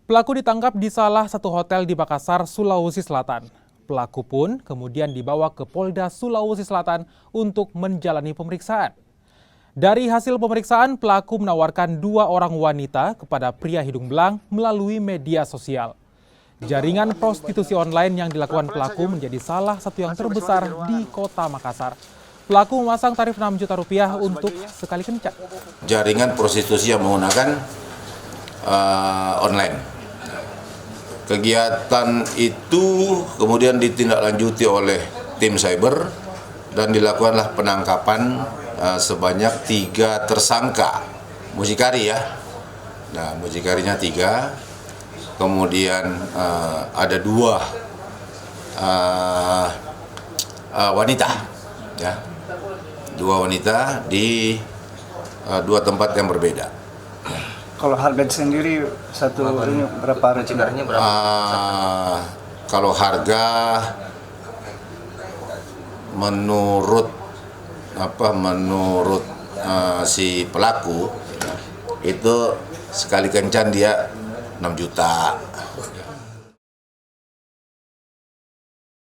Pelaku ditangkap di salah satu hotel di Makassar, Sulawesi Selatan. Pelaku pun kemudian dibawa ke Polda Sulawesi Selatan untuk menjalani pemeriksaan. Dari hasil pemeriksaan, pelaku menawarkan 2 orang wanita kepada pria hidung belang melalui media sosial. Jaringan prostitusi online yang dilakukan pelaku menjadi salah satu yang terbesar di kota Makassar. Pelaku memasang tarif 6 juta rupiah untuk sekali kencan. Jaringan prostitusi yang menggunakan online. Kegiatan itu kemudian ditindaklanjuti oleh tim cyber dan dilakukanlah penangkapan sebanyak 3 tersangka mucikari ya. Nah, mucikarinya 3, kemudian ada 2 wanita, ya, 2 wanita di 2 tempat yang berbeda. Kalau harga sendiri satu ini berapa harganya? Kalau harga menurut si pelaku itu sekali kencan dia 6 juta.